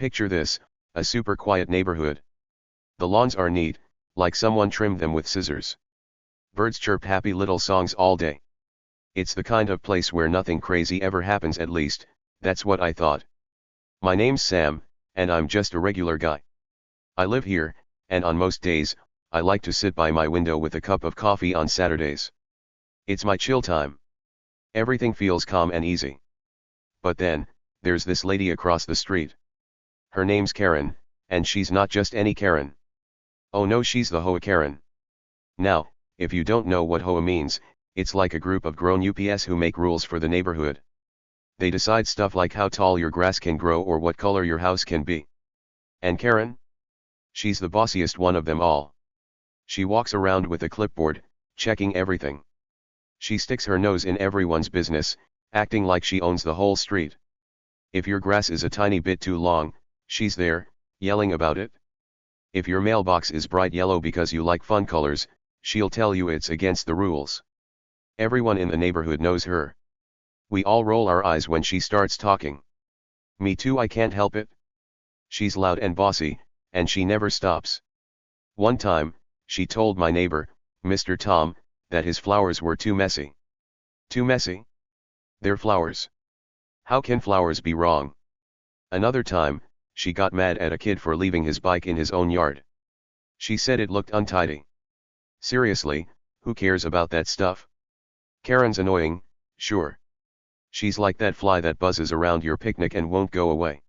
Picture this, a super quiet neighborhood. The lawns are neat, like someone trimmed them with scissors. Birds chirp happy little songs all day. It's the kind of place where nothing crazy ever happens, at least, that's what I thought. My name's Sam, and I'm just a regular guy. I live here, and on most days, I like to sit by my window with a cup of coffee on Saturdays. It's my chill time. Everything feels calm and easy. But then, there's this lady across the street. Her name's Karen, and she's not just any Karen. Oh no, she's the HOA Karen. Now, if you don't know what HOA means, it's like a group of grown ups who make rules for the neighborhood. They decide stuff like how tall your grass can grow or what color your house can be. And Karen? She's the bossiest one of them all. She walks around with a clipboard, checking everything. She sticks her nose in everyone's business, acting like she owns the whole street. If your grass is a tiny bit too long, she's there, yelling about it. If your mailbox is bright yellow because you like fun colors, she'll tell you it's against the rules. Everyone in the neighborhood knows her. We all roll our eyes when she starts talking. Me too, I can't help it. She's loud and bossy, and she never stops. One time, she told my neighbor, Mr. Tom, that his flowers were too messy. Too messy? They're flowers. How can flowers be wrong? Another time, she got mad at a kid for leaving his bike in his own yard. She said it looked untidy. Seriously, who cares about that stuff? Karen's annoying, sure. She's like that fly that buzzes around your picnic and won't go away.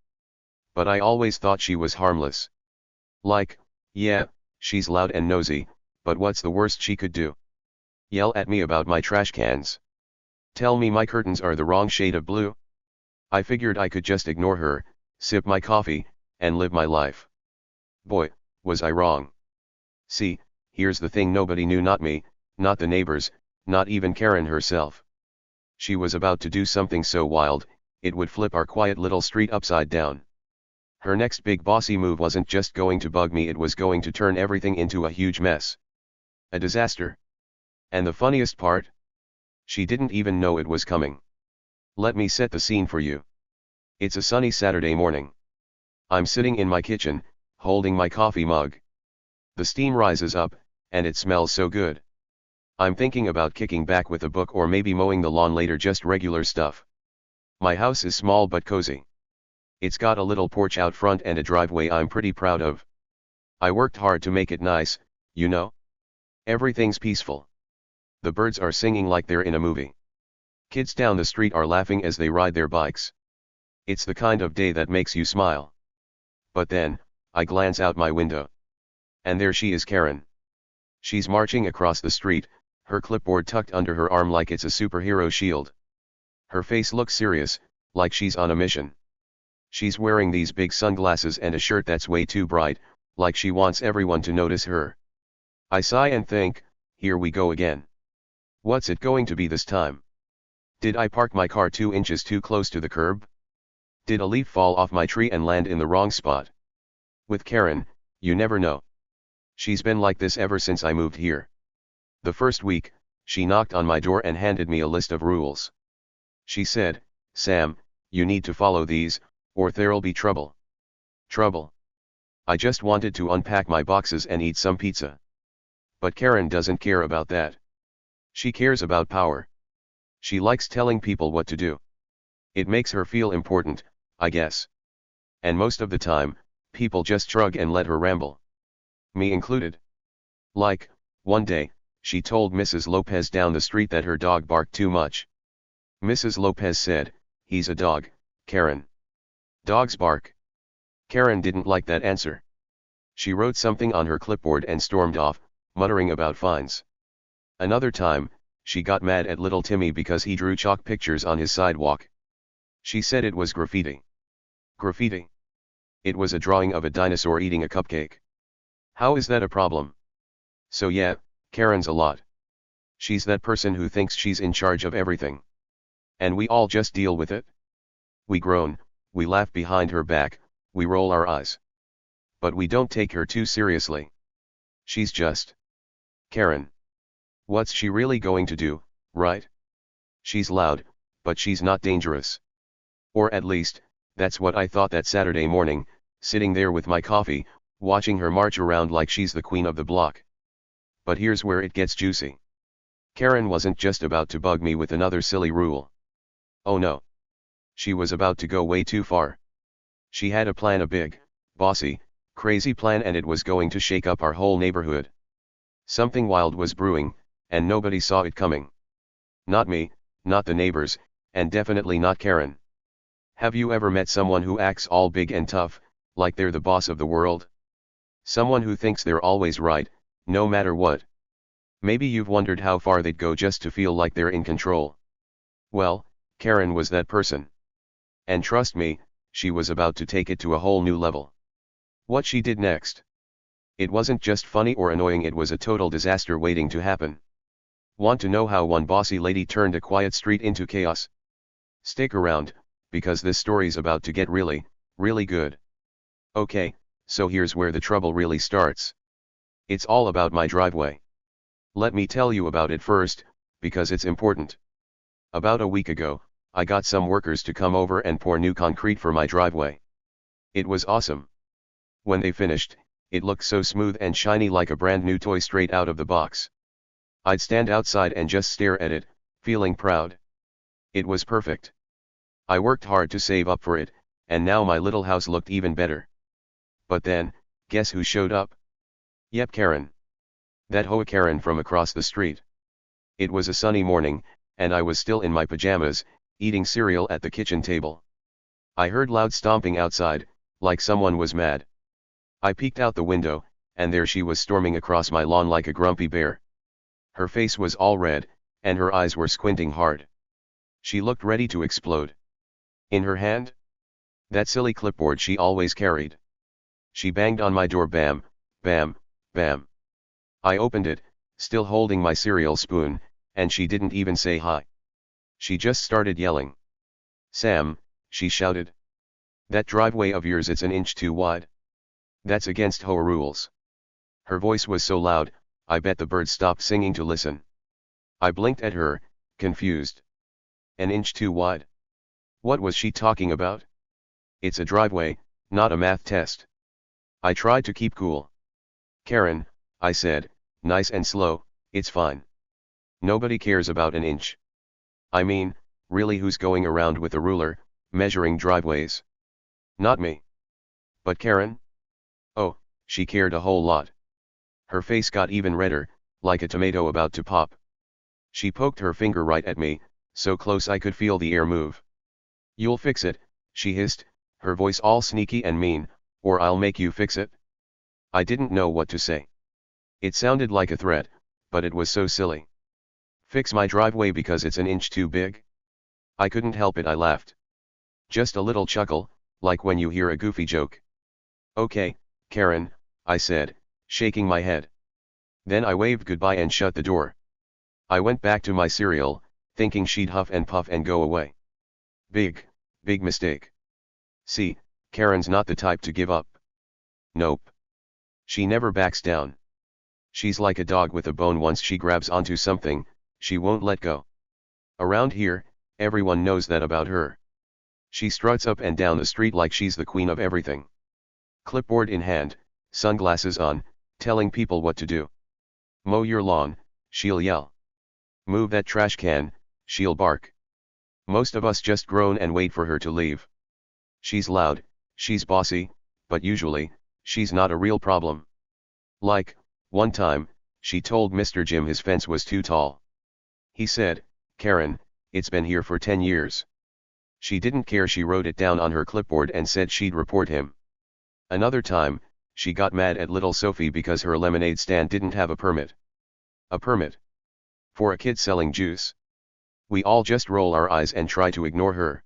But I always thought she was harmless. Like, yeah, she's loud and nosy, but what's the worst she could do? Yell at me about my trash cans. Tell me my curtains are the wrong shade of blue? I figured I could just ignore her, sip my coffee, and live my life. Boy, was I wrong. See, here's the thing: nobody knew, not me, not the neighbors, not even Karen herself. She was about to do something so wild, it would flip our quiet little street upside down. Her next big bossy move wasn't just going to bug me, it was going to turn everything into a huge mess. A disaster. And the funniest part? She didn't even know it was coming. Let me set the scene for you. It's a sunny Saturday morning. I'm sitting in my kitchen, holding my coffee mug. The steam rises up, and it smells so good. I'm thinking about kicking back with a book or maybe mowing the lawn later, just regular stuff. My house is small but cozy. It's got a little porch out front and a driveway I'm pretty proud of. I worked hard to make it nice, you know? Everything's peaceful. The birds are singing like they're in a movie. Kids down the street are laughing as they ride their bikes. It's the kind of day that makes you smile. But then, I glance out my window. And there she is, Karen. She's marching across the street, her clipboard tucked under her arm like it's a superhero shield. Her face looks serious, like she's on a mission. She's wearing these big sunglasses and a shirt that's way too bright, like she wants everyone to notice her. I sigh and think, here we go again. What's it going to be this time? Did I park my car 2 inches too close to the curb? Did a leaf fall off my tree and land in the wrong spot? With Karen, you never know. She's been like this ever since I moved here. The first week, she knocked on my door and handed me a list of rules. She said, Sam, you need to follow these, or there'll be trouble. Trouble. I just wanted to unpack my boxes and eat some pizza. But Karen doesn't care about that. She cares about power. She likes telling people what to do. It makes her feel important, I guess. And most of the time, people just shrug and let her ramble. Me included. Like, one day, she told Mrs. Lopez down the street that her dog barked too much. Mrs. Lopez said, he's a dog, Karen. Dogs bark. Karen didn't like that answer. She wrote something on her clipboard and stormed off, muttering about fines. Another time, she got mad at little Timmy because he drew chalk pictures on his sidewalk. She said it was graffiti. Graffiti? It was a drawing of a dinosaur eating a cupcake. How is that a problem? So yeah, Karen's a lot. She's that person who thinks she's in charge of everything. And we all just deal with it. We groan, we laugh behind her back, we roll our eyes. But we don't take her too seriously. She's just Karen. What's she really going to do, right? She's loud, but she's not dangerous. Or at least, that's what I thought that Saturday morning, sitting there with my coffee, watching her march around like she's the queen of the block. But here's where it gets juicy. Karen wasn't just about to bug me with another silly rule. Oh no. She was about to go way too far. She had a plan, a big, bossy, crazy plan, and it was going to shake up our whole neighborhood. Something wild was brewing, and nobody saw it coming. Not me, not the neighbors, and definitely not Karen. Have you ever met someone who acts all big and tough, like they're the boss of the world? Someone who thinks they're always right, no matter what. Maybe you've wondered how far they'd go just to feel like they're in control. Well, Karen was that person. And trust me, she was about to take it to a whole new level. What she did next. It wasn't just funny or annoying, it was a total disaster waiting to happen. Want to know how one bossy lady turned a quiet street into chaos? Stick around, because this story's about to get really, really good. Okay, so here's where the trouble really starts. It's all about my driveway. Let me tell you about it first, because it's important. About a week ago, I got some workers to come over and pour new concrete for my driveway. It was awesome. When they finished, it looked so smooth and shiny like a brand new toy straight out of the box. I'd stand outside and just stare at it, feeling proud. It was perfect. I worked hard to save up for it, and now my little house looked even better. But then, guess who showed up? Yep, Karen. That HOA Karen from across the street. It was a sunny morning, and I was still in my pajamas, eating cereal at the kitchen table. I heard loud stomping outside, like someone was mad. I peeked out the window, and there she was storming across my lawn like a grumpy bear. Her face was all red, and her eyes were squinting hard. She looked ready to explode. In her hand? That silly clipboard she always carried. She banged on my door, bam, bam, bam. I opened it, still holding my cereal spoon, and she didn't even say hi. She just started yelling. Sam, she shouted. That driveway of yours, it's an inch too wide. That's against HOA rules. Her voice was so loud, I bet the birds stopped singing to listen. I blinked at her, confused. An inch too wide? What was she talking about? It's a driveway, not a math test. I tried to keep cool. Karen, I said, nice and slow, it's fine. Nobody cares about an inch. I mean, really, who's going around with a ruler, measuring driveways? Not me. But Karen? Oh, she cared a whole lot. Her face got even redder, like a tomato about to pop. She poked her finger right at me, so close I could feel the air move. You'll fix it, she hissed, her voice all sneaky and mean, or I'll make you fix it. I didn't know what to say. It sounded like a threat, but it was so silly. Fix my driveway because it's an inch too big? I couldn't help it, I laughed. Just a little chuckle, like when you hear a goofy joke. Okay, Karen, I said, shaking my head. Then I waved goodbye and shut the door. I went back to my cereal, thinking she'd huff and puff and go away. Big mistake. See, Karen's not the type to give up. Nope. She never backs down. She's like a dog with a bone. Once she grabs onto something, she won't let go. Around here, everyone knows that about her. She struts up and down the street like she's the queen of everything. Clipboard in hand, sunglasses on, telling people what to do. Mow your lawn, she'll yell. Move that trash can, she'll bark. Most of us just groan and wait for her to leave. She's loud, she's bossy, but usually, she's not a real problem. Like, one time, she told Mr. Jim his fence was too tall. He said, Karen, it's been here for 10 years. She didn't care. She wrote it down on her clipboard and said she'd report him. Another time, she got mad at little Sophie because her lemonade stand didn't have a permit. A permit? For a kid selling juice? We all just roll our eyes and try to ignore her.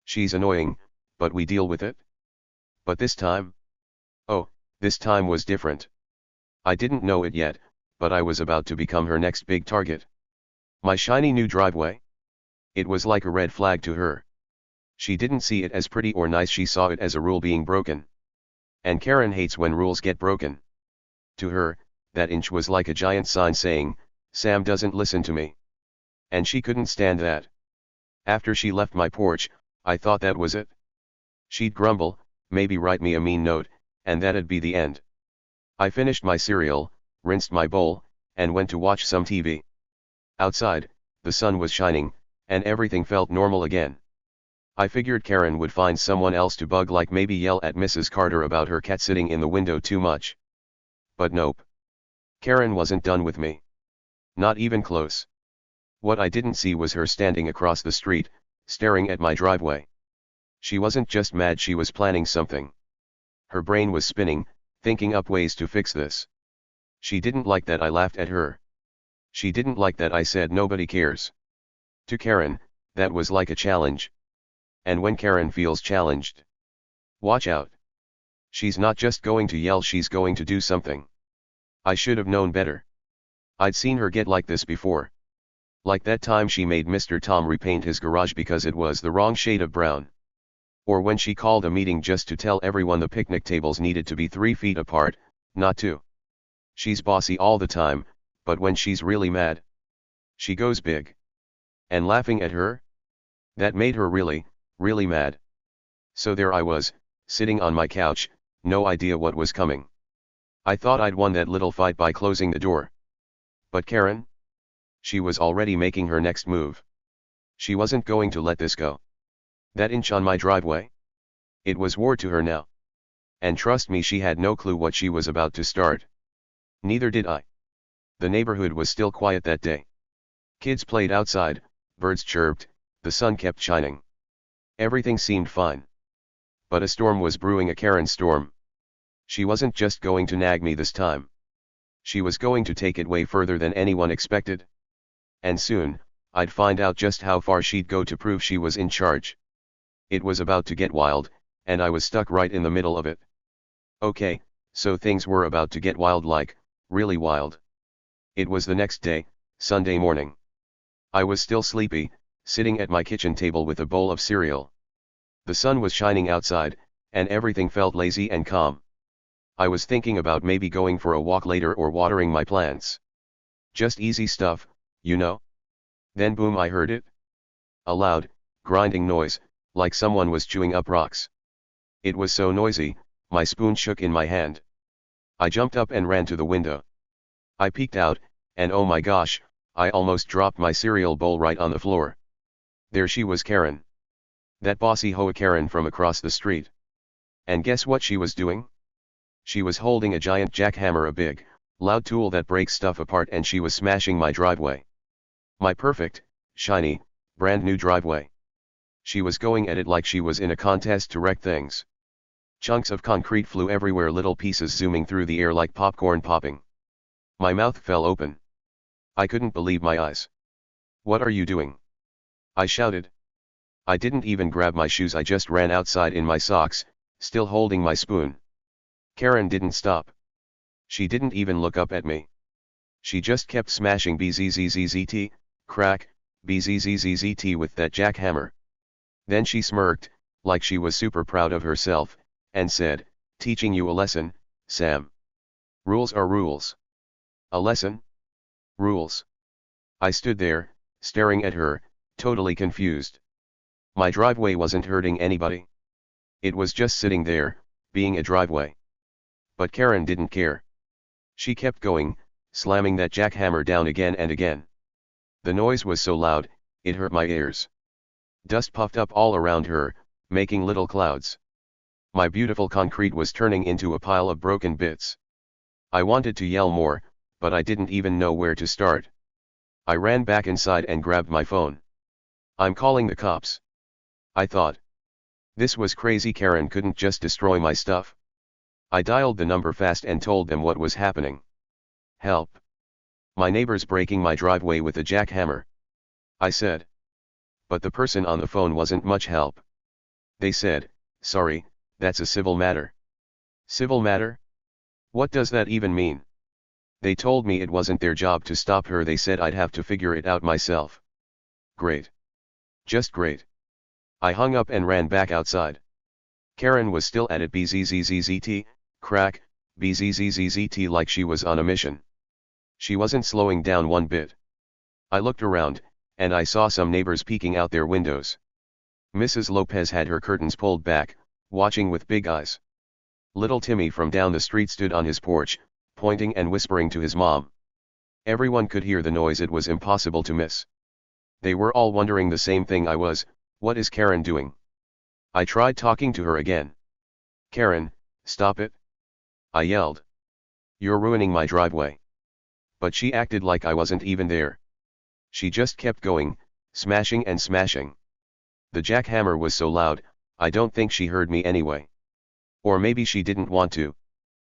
She's annoying, but we deal with it. But this time? Oh, this time was different. I didn't know it yet, but I was about to become her next big target. My shiny new driveway? It was like a red flag to her. She didn't see it as pretty or nice, she saw it as a rule being broken. And Karen hates when rules get broken. To her, that inch was like a giant sign saying, Sam doesn't listen to me. And she couldn't stand that. After she left my porch, I thought that was it. She'd grumble, maybe write me a mean note, and that'd be the end. I finished my cereal, rinsed my bowl, and went to watch some TV. Outside, the sun was shining, and everything felt normal again. I figured Karen would find someone else to bug, like maybe yell at Mrs. Carter about her cat sitting in the window too much. But nope. Karen wasn't done with me. Not even close. What I didn't see was her standing across the street, staring at my driveway. She wasn't just mad, she was planning something. Her brain was spinning, thinking up ways to fix this. She didn't like that I laughed at her. She didn't like that I said nobody cares. To Karen, that was like a challenge. And when Karen feels challenged, watch out. She's not just going to yell, she's going to do something. I should have known better. I'd seen her get like this before. Like that time she made Mr. Tom repaint his garage because it was the wrong shade of brown. Or when she called a meeting just to tell everyone the picnic tables needed to be 3 feet apart, not 2. She's bossy all the time, but when she's really mad, she goes big. And laughing at her? That made her really, really mad. So there I was, sitting on my couch, no idea what was coming. I thought I'd won that little fight by closing the door. But Karen? She was already making her next move. She wasn't going to let this go. That inch on my driveway? It was war to her now. And trust me, she had no clue what she was about to start. Neither did I. The neighborhood was still quiet that day. Kids played outside, birds chirped, the sun kept shining. Everything seemed fine. But a storm was brewing, a Karen storm. She wasn't just going to nag me this time. She was going to take it way further than anyone expected. And soon, I'd find out just how far she'd go to prove she was in charge. It was about to get wild, and I was stuck right in the middle of it. Okay, so things were about to get wild, like, really wild. It was the next day, Sunday morning. I was still sleepy, sitting at my kitchen table with a bowl of cereal. The sun was shining outside, and everything felt lazy and calm. I was thinking about maybe going for a walk later or watering my plants. Just easy stuff, you know? Then boom, I heard it. A loud, grinding noise, like someone was chewing up rocks. It was so noisy, my spoon shook in my hand. I jumped up and ran to the window. I peeked out, and oh my gosh, I almost dropped my cereal bowl right on the floor. There she was, Karen. That bossy HOA Karen from across the street. And guess what she was doing? She was holding a giant jackhammer, a big, loud tool that breaks stuff apart, and she was smashing my driveway. My perfect, shiny, brand new driveway. She was going at it like she was in a contest to wreck things. Chunks of concrete flew everywhere, little pieces zooming through the air like popcorn popping. My mouth fell open. I couldn't believe my eyes. "What are you doing?" I shouted. I didn't even grab my shoes, I just ran outside in my socks, still holding my spoon. Karen didn't stop. She didn't even look up at me. She just kept smashing bzzzt, crack, bzzzt with that jackhammer. Then she smirked, like she was super proud of herself, and said, "Teaching you a lesson, Sam. Rules are rules." A lesson? Rules. I stood there, staring at her, totally confused. My driveway wasn't hurting anybody. It was just sitting there, being a driveway. But Karen didn't care. She kept going, slamming that jackhammer down again and again. The noise was so loud, it hurt my ears. Dust puffed up all around her, making little clouds. My beautiful concrete was turning into a pile of broken bits. I wanted to yell more, but I didn't even know where to start. I ran back inside and grabbed my phone. "I'm calling the cops," I thought. This was crazy, Karen couldn't just destroy my stuff. I dialed the number fast and told them what was happening. "Help. My neighbor's breaking my driveway with a jackhammer," I said. But the person on the phone wasn't much help. They said, "Sorry, that's a civil matter." Civil matter? What does that even mean? They told me it wasn't their job to stop her, they said I'd have to figure it out myself. Great. Just great. I hung up and ran back outside. Karen was still at it, bzzzt, crack, bzzzt, like she was on a mission. She wasn't slowing down one bit. I looked around, and I saw some neighbors peeking out their windows. Mrs. Lopez had her curtains pulled back, watching with big eyes. Little Timmy from down the street stood on his porch, pointing and whispering to his mom. Everyone could hear the noise, it was impossible to miss. They were all wondering the same thing I was, what is Karen doing? I tried talking to her again. Karen, stop it! I yelled. You're ruining my driveway. But she acted like I wasn't even there. She just kept going, smashing and smashing. The jackhammer was so loud, I don't think she heard me anyway. Or maybe she didn't want to.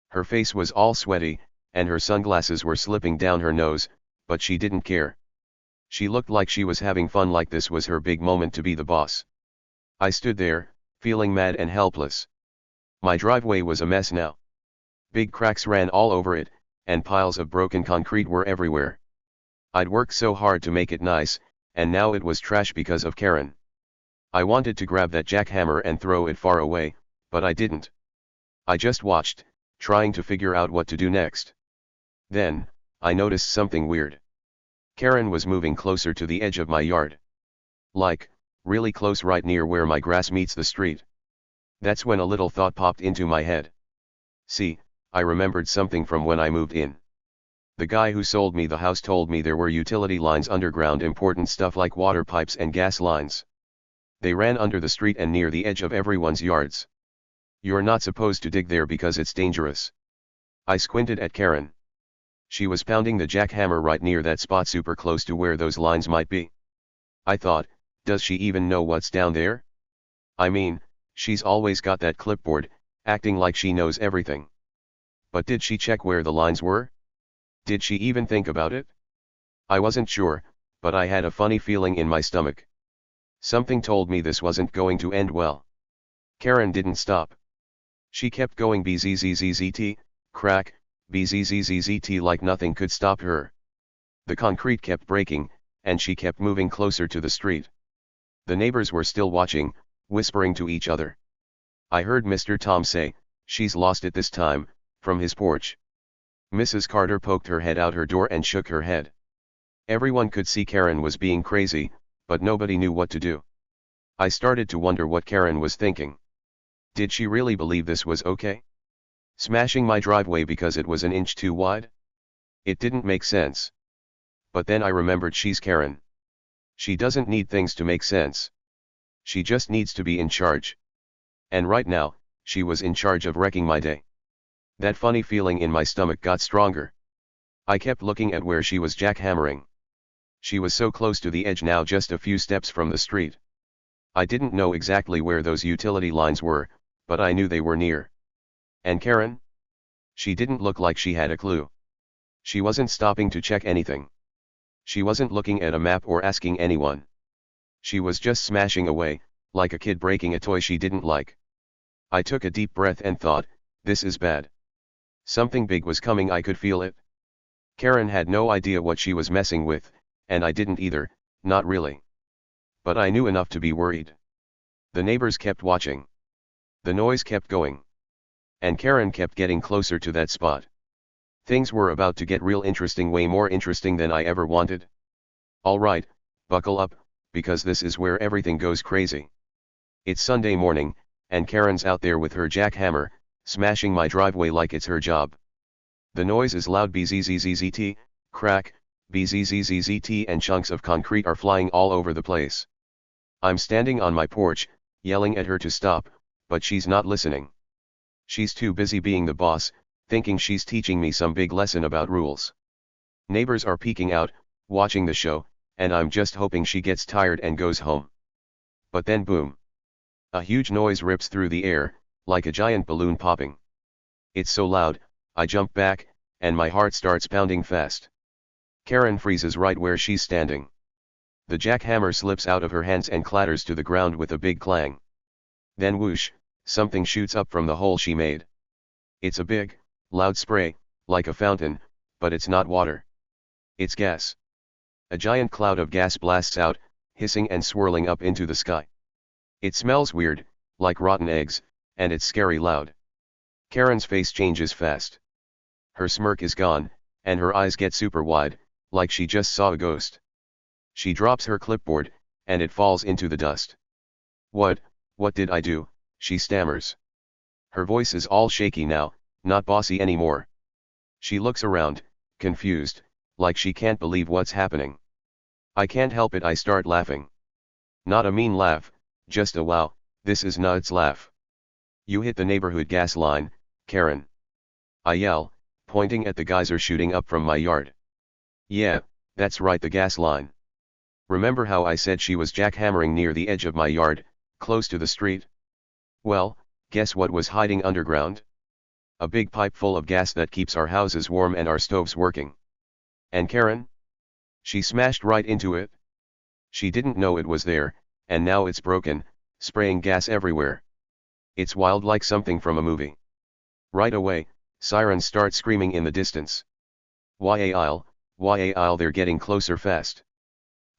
Her face was all sweaty, and her sunglasses were slipping down her nose, but she didn't care. She looked like she was having fun, like this was her big moment to be the boss. I stood there, feeling mad and helpless. My driveway was a mess now. Big cracks ran all over it, and piles of broken concrete were everywhere. I'd worked so hard to make it nice, and now it was trash because of Karen. I wanted to grab that jackhammer and throw it far away, but I didn't. I just watched, trying to figure out what to do next. Then, I noticed something weird. Karen was moving closer to the edge of my yard. Like, really close, right near where my grass meets the street. That's when a little thought popped into my head. See, I remembered something from when I moved in. The guy who sold me the house told me there were utility lines underground, important stuff like water pipes and gas lines. They ran under the street and near the edge of everyone's yards. You're not supposed to dig there because it's dangerous. I squinted at Karen. She was pounding the jackhammer right near that spot, super close to where those lines might be. I thought, does she even know what's down there? I mean, she's always got that clipboard, acting like she knows everything. But did she check where the lines were? Did she even think about it? I wasn't sure, but I had a funny feeling in my stomach. Something told me this wasn't going to end well. Karen didn't stop. She kept going, bzzzt, crack, bzzzt, like nothing could stop her. The concrete kept breaking, and she kept moving closer to the street. The neighbors were still watching, whispering to each other. I heard Mr. Tom say, "She's lost it this time," from his porch. Mrs. Carter poked her head out her door and shook her head. Everyone could see Karen was being crazy, but nobody knew what to do. I started to wonder what Karen was thinking. Did she really believe this was okay? Smashing my driveway because it was an inch too wide? It didn't make sense. But then I remembered she's Karen. She doesn't need things to make sense. She just needs to be in charge. And right now, she was in charge of wrecking my day. That funny feeling in my stomach got stronger. I kept looking at where she was jackhammering. She was so close to the edge now, just a few steps from the street. I didn't know exactly where those utility lines were, but I knew they were near. And Karen? She didn't look like she had a clue. She wasn't stopping to check anything. She wasn't looking at a map or asking anyone. She was just smashing away, like a kid breaking a toy she didn't like. I took a deep breath and thought, this is bad. Something big was coming, I could feel it. Karen had no idea what she was messing with, and I didn't either, not really. But I knew enough to be worried. The neighbors kept watching. The noise kept going. And Karen kept getting closer to that spot. Things were about to get real interesting, way more interesting than I ever wanted. Alright, buckle up, because this is where everything goes crazy. It's Sunday morning, and Karen's out there with her jackhammer, smashing my driveway like it's her job. The noise is loud, bzzzt, crack, bzzzt, and chunks of concrete are flying all over the place. I'm standing on my porch, yelling at her to stop, but she's not listening. She's too busy being the boss, thinking she's teaching me some big lesson about rules. Neighbors are peeking out, watching the show, and I'm just hoping she gets tired and goes home. But then boom! A huge noise rips through the air, like a giant balloon popping. It's so loud, I jump back, and my heart starts pounding fast. Karen freezes right where she's standing. The jackhammer slips out of her hands and clatters to the ground with a big clang. Then whoosh, something shoots up from the hole she made. It's a big, loud spray, like a fountain, but it's not water. It's gas. A giant cloud of gas blasts out, hissing and swirling up into the sky. It smells weird, like rotten eggs, and it's scary loud. Karen's face changes fast. Her smirk is gone, and her eyes get super wide, like she just saw a ghost. She drops her clipboard, and it falls into the dust. What did I do?" she stammers. Her voice is all shaky now, not bossy anymore. She looks around, confused, like she can't believe what's happening. I can't help it, I start laughing. Not a mean laugh, just a wow, this is nuts laugh. You hit the neighborhood gas line, Karen. I yell, pointing at the geyser shooting up from my yard. Yeah, that's right, the gas line. Remember how I said she was jackhammering near the edge of my yard, close to the street? Well, guess what was hiding underground? A big pipe full of gas that keeps our houses warm and our stoves working. And Karen? She smashed right into it. She didn't know it was there, and now it's broken, spraying gas everywhere. It's wild, like something from a movie. Right away, sirens start screaming in the distance. YA aisle, they're getting closer fast.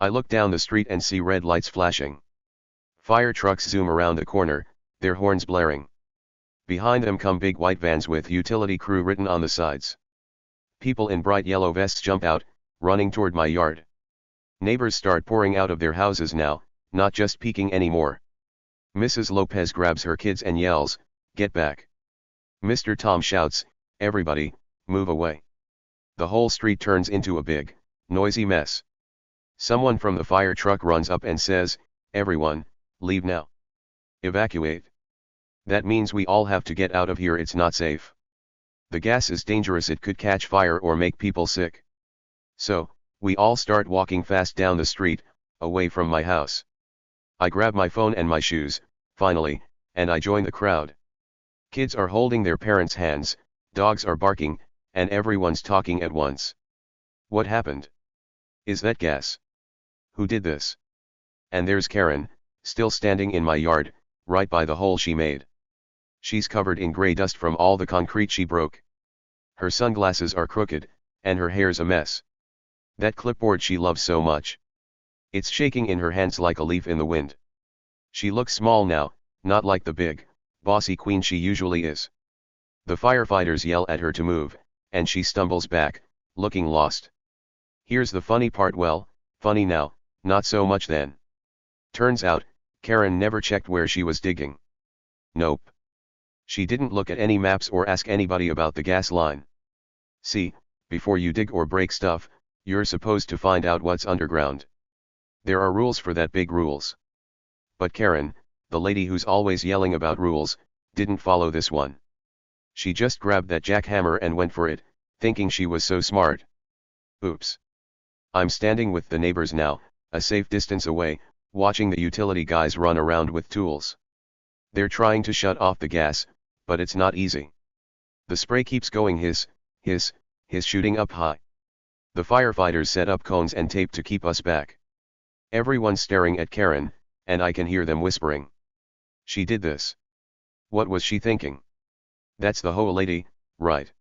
I look down the street and see red lights flashing. Fire trucks zoom around the corner, their horns blaring. Behind them come big white vans with utility crew written on the sides. People in bright yellow vests jump out, running toward my yard. Neighbors start pouring out of their houses now, not just peeking anymore. Mrs. Lopez grabs her kids and yells, "Get back." Mr. Tom shouts, "Everybody, move away." The whole street turns into a big, noisy mess. Someone from the fire truck runs up and says, "Everyone, leave now. Evacuate. That means we all have to get out of here, it's not safe. The gas is dangerous, it could catch fire or make people sick." So, we all start walking fast down the street, away from my house. I grab my phone and my shoes, finally, and I join the crowd. Kids are holding their parents' hands, dogs are barking, and everyone's talking at once. What happened? Is that gas? Who did this? And there's Karen, still standing in my yard, right by the hole she made. She's covered in gray dust from all the concrete she broke. Her sunglasses are crooked, and her hair's a mess. That clipboard she loves so much. It's shaking in her hands like a leaf in the wind. She looks small now, not like the big, bossy queen she usually is. The firefighters yell at her to move, and she stumbles back, looking lost. Here's the funny part, well, funny now, not so much then. Turns out, Karen never checked where she was digging. Nope. She didn't look at any maps or ask anybody about the gas line. See, before you dig or break stuff, you're supposed to find out what's underground. There are rules for that, big rules. But Karen, the lady who's always yelling about rules, didn't follow this one. She just grabbed that jackhammer and went for it, thinking she was so smart. Oops. I'm standing with the neighbors now, a safe distance away, watching the utility guys run around with tools. They're trying to shut off the gas, but it's not easy. The spray keeps going, hiss, shooting up high. The firefighters set up cones and tape to keep us back. Everyone's staring at Karen, and I can hear them whispering. She did this. What was she thinking? That's the HOA lady, right?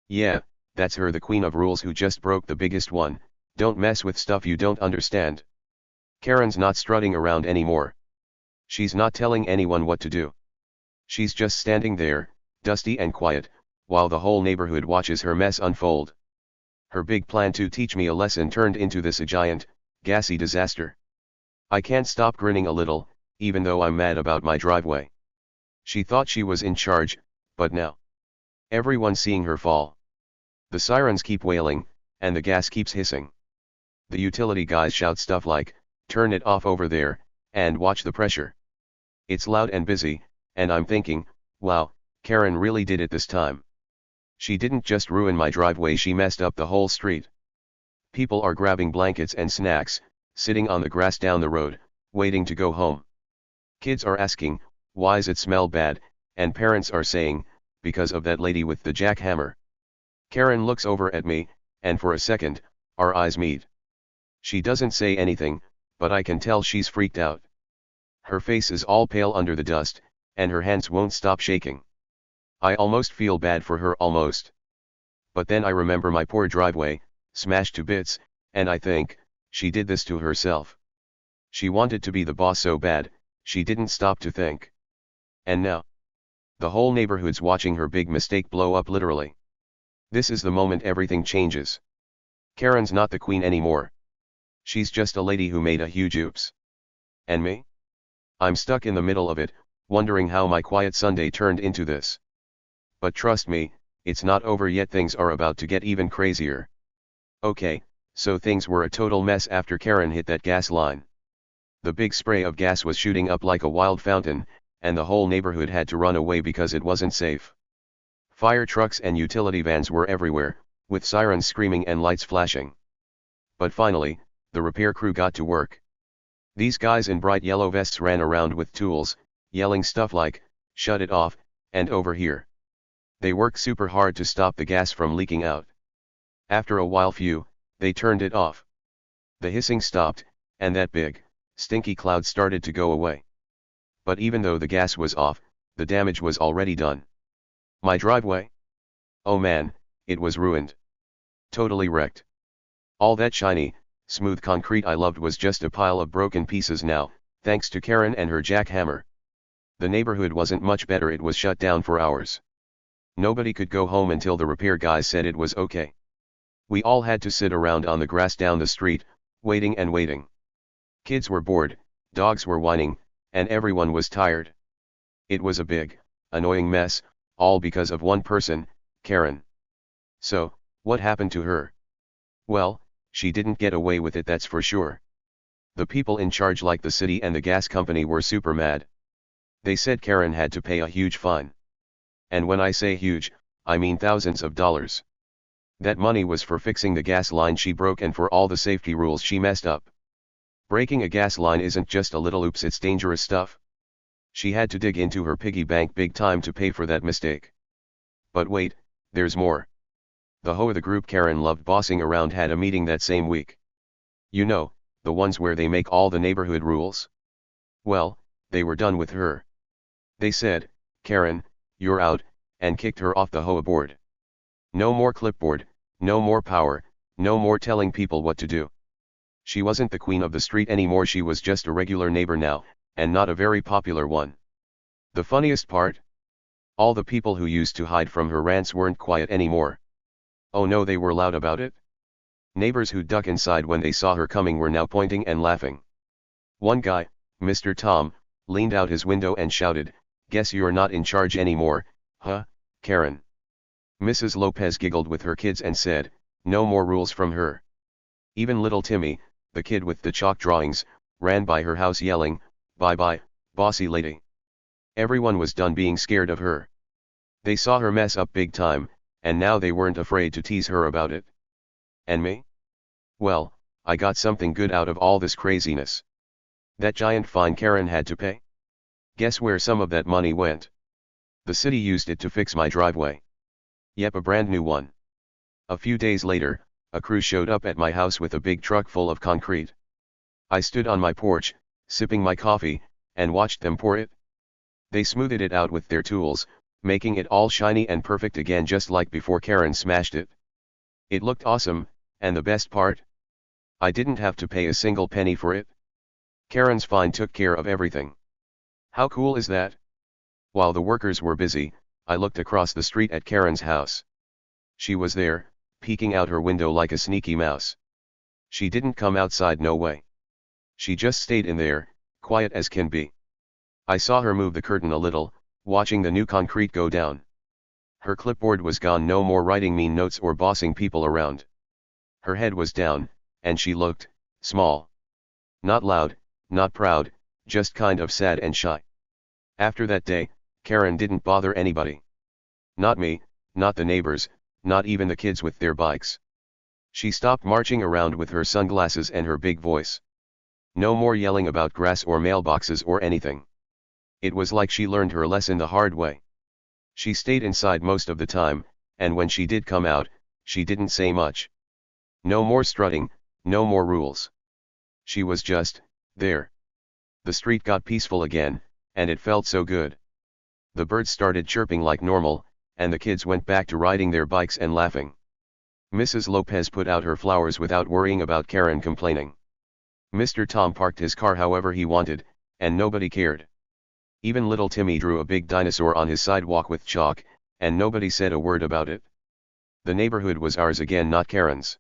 Yeah, that's her, the queen of rules who just broke the biggest one. Don't mess with stuff you don't understand. Karen's not strutting around anymore. She's not telling anyone what to do. She's just standing there, dusty and quiet, while the whole neighborhood watches her mess unfold. Her big plan to teach me a lesson turned into this a giant, gassy disaster. I can't stop grinning a little, even though I'm mad about my driveway. She thought she was in charge, but now everyone's seeing her fall. The sirens keep wailing, and the gas keeps hissing. The utility guys shout stuff like, "Turn it off over there, and watch the pressure." It's loud and busy, and I'm thinking, wow, Karen really did it this time. She didn't just ruin my driveway, she messed up the whole street. People are grabbing blankets and snacks, sitting on the grass down the road, waiting to go home. Kids are asking, "Why's it smell bad?" and parents are saying, "Because of that lady with the jackhammer." Karen looks over at me, and for a second, our eyes meet. She doesn't say anything, but I can tell she's freaked out. Her face is all pale under the dust, and her hands won't stop shaking. I almost feel bad for her, almost. But then I remember my poor driveway, smashed to bits, and I think, she did this to herself. She wanted to be the boss so bad, she didn't stop to think. And now, the whole neighborhood's watching her big mistake blow up, literally. This is the moment everything changes. Karen's not the queen anymore. She's just a lady who made a huge oops. And me? I'm stuck in the middle of it, wondering how my quiet Sunday turned into this. But trust me, it's not over yet, things are about to get even crazier. Okay, so things were a total mess after Karen hit that gas line. The big spray of gas was shooting up like a wild fountain, and the whole neighborhood had to run away because it wasn't safe. Fire trucks and utility vans were everywhere, with sirens screaming and lights flashing. But finally, the repair crew got to work. These guys in bright yellow vests ran around with tools, yelling stuff like, "Shut it off," and "Over here." They worked super hard to stop the gas from leaking out. After a while they turned it off. The hissing stopped, and that big, stinky cloud started to go away. But even though the gas was off, the damage was already done. My driveway? Oh man, it was ruined. Totally wrecked. All that shiny, smooth concrete I loved was just a pile of broken pieces now, thanks to Karen and her jackhammer. The neighborhood wasn't much better, it was shut down for hours. Nobody could go home until the repair guys said it was okay. We all had to sit around on the grass down the street, waiting and waiting. Kids were bored, dogs were whining, and everyone was tired. It was a big, annoying mess, all because of one person, Karen. So, what happened to her? Well, she didn't get away with it, that's for sure. The people in charge, like the city and the gas company, were super mad. They said Karen had to pay a huge fine. And when I say huge, I mean thousands of dollars. That money was for fixing the gas line she broke and for all the safety rules she messed up. Breaking a gas line isn't just a little oops, it's dangerous stuff. She had to dig into her piggy bank big time to pay for that mistake. But wait, there's more. The HOA, the group Karen loved bossing around, had a meeting that same week. You know, the ones where they make all the neighborhood rules. Well, they were done with her. They said, "Karen, you're out," and kicked her off the HOA board. No more clipboard, no more power, no more telling people what to do. She wasn't the queen of the street anymore, she was just a regular neighbor now, and not a very popular one. The funniest part? All the people who used to hide from her rants weren't quiet anymore. Oh no, they were loud about it. Neighbors who'd duck inside when they saw her coming were now pointing and laughing. One guy, Mr. Tom, leaned out his window and shouted, "Guess you're not in charge anymore, huh, Karen?" Mrs. Lopez giggled with her kids and said, "No more rules from her." Even little Timmy, the kid with the chalk drawings, ran by her house yelling, "Bye-bye, bossy lady." Everyone was done being scared of her. They saw her mess up big time, and now they weren't afraid to tease her about it. And me? Well, I got something good out of all this craziness. That giant fine Karen had to pay? Guess where some of that money went? The city used it to fix my driveway. Yep, a brand new one. A few days later, a crew showed up at my house with a big truck full of concrete. I stood on my porch, sipping my coffee, and watched them pour it. They smoothed it out with their tools, making it all shiny and perfect again, just like before Karen smashed it. It looked awesome, and the best part? I didn't have to pay a single penny for it. Karen's fine took care of everything. How cool is that? While the workers were busy, I looked across the street at Karen's house. She was there, peeking out her window like a sneaky mouse. She didn't come outside, no way. She just stayed in there, quiet as can be. I saw her move the curtain a little, watching the new concrete go down. Her clipboard was gone, no more writing mean notes or bossing people around. Her head was down, and she looked small. Not loud, not proud, just kind of sad and shy. After that day, Karen didn't bother anybody. Not me, not the neighbors, not even the kids with their bikes. She stopped marching around with her sunglasses and her big voice. No more yelling about grass or mailboxes or anything. It was like she learned her lesson the hard way. She stayed inside most of the time, and when she did come out, she didn't say much. No more strutting, no more rules. She was just there. The street got peaceful again, and it felt so good. The birds started chirping like normal, and the kids went back to riding their bikes and laughing. Mrs. Lopez put out her flowers without worrying about Karen complaining. Mr. Tom parked his car however he wanted, and nobody cared. Even little Timmy drew a big dinosaur on his sidewalk with chalk, and nobody said a word about it. The neighborhood was ours again, not Karen's.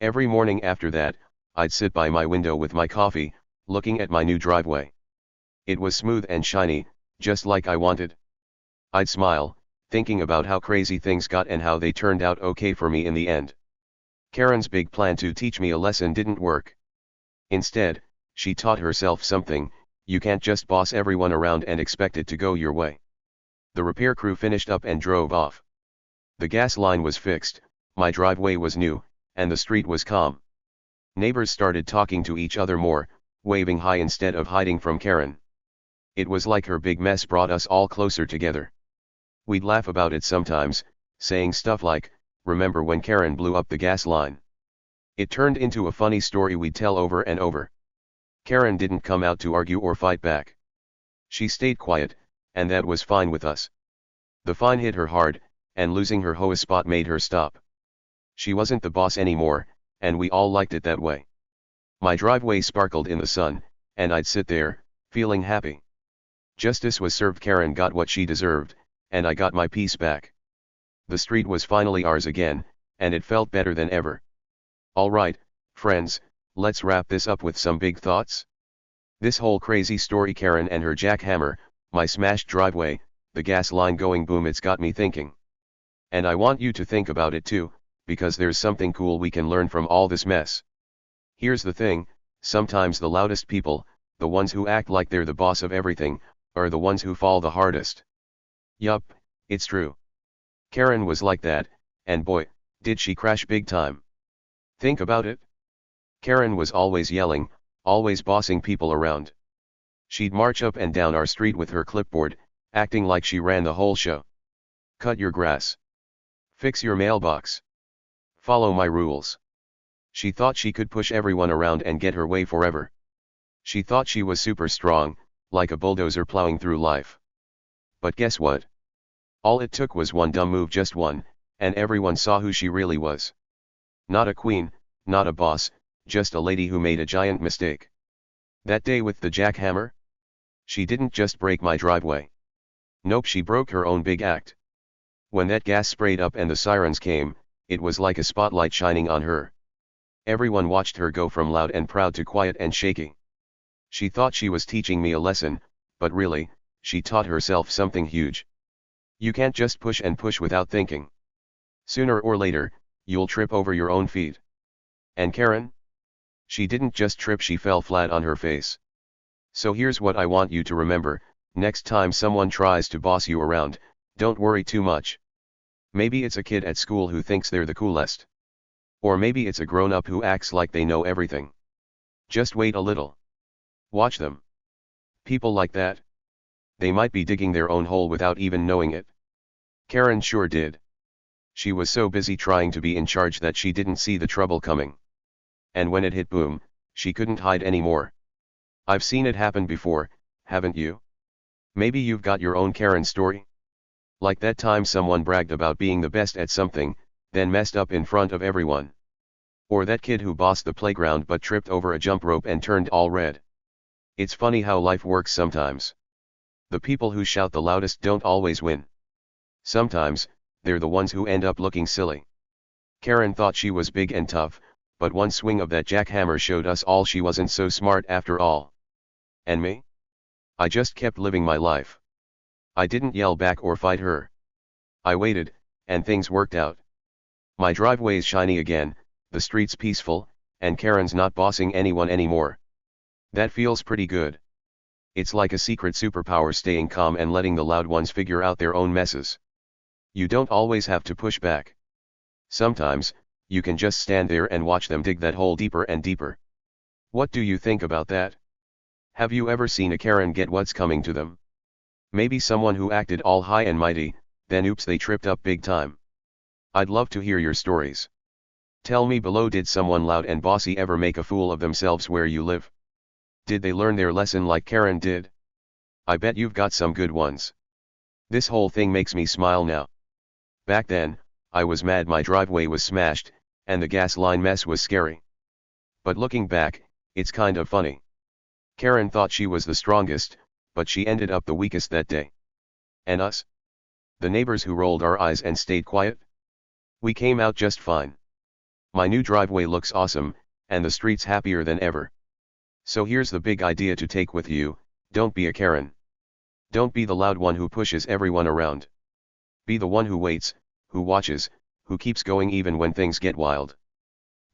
Every morning after that, I'd sit by my window with my coffee, looking at my new driveway. It was smooth and shiny, Just like I wanted. I'd smile, thinking about how crazy things got and how they turned out okay for me in the end. Karen's big plan to teach me a lesson didn't work. Instead, she taught herself something: you can't just boss everyone around and expect it to go your way. The repair crew finished up and drove off. The gas line was fixed, my driveway was new, and the street was calm. Neighbors started talking to each other more, waving hi instead of hiding from Karen. It was like her big mess brought us all closer together. We'd laugh about it sometimes, saying stuff like, "Remember when Karen blew up the gas line?" It turned into a funny story we'd tell over and over. Karen didn't come out to argue or fight back. She stayed quiet, and that was fine with us. The fine hit her hard, and losing her HOA spot made her stop. She wasn't the boss anymore, and we all liked it that way. My driveway sparkled in the sun, and I'd sit there, feeling happy. Justice was served. Karen got what she deserved, and I got my peace back. The street was finally ours again, and it felt better than ever. Alright, friends, let's wrap this up with some big thoughts. This whole crazy story, Karen and her jackhammer, my smashed driveway, the gas line going boom, it's got me thinking. And I want you to think about it too, because there's something cool we can learn from all this mess. Here's the thing: sometimes the loudest people, the ones who act like they're the boss of everything, are the ones who fall the hardest. Yup, it's true. Karen was like that, and boy, did she crash big time. Think about it. Karen was always yelling, always bossing people around. She'd march up and down our street with her clipboard, acting like she ran the whole show. Cut your grass. Fix your mailbox. Follow my rules. She thought she could push everyone around and get her way forever. She thought she was super strong, like a bulldozer plowing through life. But guess what? All it took was one dumb move, just one, and everyone saw who she really was. Not a queen, not a boss, just a lady who made a giant mistake. That day with the jackhammer? She didn't just break my driveway. Nope, she broke her own big act. When that gas sprayed up and the sirens came, it was like a spotlight shining on her. Everyone watched her go from loud and proud to quiet and shaky. She thought she was teaching me a lesson, but really, she taught herself something huge. You can't just push and push without thinking. Sooner or later, you'll trip over your own feet. And Karen? She didn't just trip, she fell flat on her face. So here's what I want you to remember: next time someone tries to boss you around, don't worry too much. Maybe it's a kid at school who thinks they're the coolest. Or maybe it's a grown-up who acts like they know everything. Just wait a little. Watch them. People like that, they might be digging their own hole without even knowing it. Karen sure did. She was so busy trying to be in charge that she didn't see the trouble coming. And when it hit boom, she couldn't hide anymore. I've seen it happen before, haven't you? Maybe you've got your own Karen story? Like that time someone bragged about being the best at something, then messed up in front of everyone. Or that kid who bossed the playground but tripped over a jump rope and turned all red. It's funny how life works sometimes. The people who shout the loudest don't always win. Sometimes, they're the ones who end up looking silly. Karen thought she was big and tough, but one swing of that jackhammer showed us all she wasn't so smart after all. And me? I just kept living my life. I didn't yell back or fight her. I waited, and things worked out. My driveway's shiny again, the street's peaceful, and Karen's not bossing anyone anymore. That feels pretty good. It's like a secret superpower, staying calm and letting the loud ones figure out their own messes. You don't always have to push back. Sometimes, you can just stand there and watch them dig that hole deeper and deeper. What do you think about that? Have you ever seen a Karen get what's coming to them? Maybe someone who acted all high and mighty, then oops, they tripped up big time. I'd love to hear your stories. Tell me below, did someone loud and bossy ever make a fool of themselves where you live? Did they learn their lesson like Karen did? I bet you've got some good ones. This whole thing makes me smile now. Back then, I was mad my driveway was smashed, and the gas line mess was scary. But looking back, it's kind of funny. Karen thought she was the strongest, but she ended up the weakest that day. And us? The neighbors who rolled our eyes and stayed quiet? We came out just fine. My new driveway looks awesome, and the street's happier than ever. So here's the big idea to take with you: don't be a Karen. Don't be the loud one who pushes everyone around. Be the one who waits, who watches, who keeps going even when things get wild.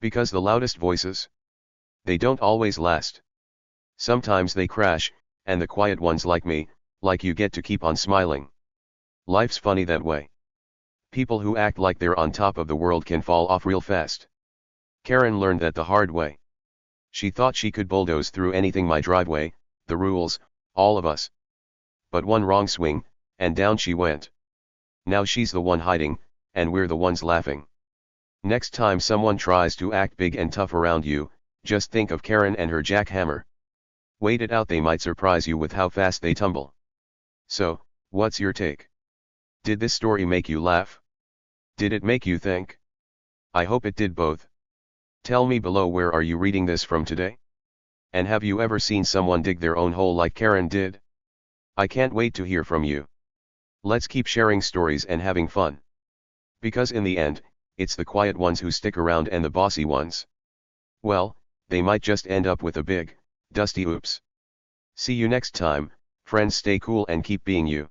Because the loudest voices, they don't always last. Sometimes they crash, and the quiet ones like me, like you, get to keep on smiling. Life's funny that way. People who act like they're on top of the world can fall off real fast. Karen learned that the hard way. She thought she could bulldoze through anything: my driveway, the rules, all of us. But one wrong swing, and down she went. Now she's the one hiding, and we're the ones laughing. Next time someone tries to act big and tough around you, just think of Karen and her jackhammer. Wait it out, they might surprise you with how fast they tumble. So, what's your take? Did this story make you laugh? Did it make you think? I hope it did both. Tell me below, where are you reading this from today? And have you ever seen someone dig their own hole like Karen did? I can't wait to hear from you. Let's keep sharing stories and having fun. Because in the end, it's the quiet ones who stick around, and the bossy ones, well, they might just end up with a big, dusty oops. See you next time, friends. Stay cool and keep being you.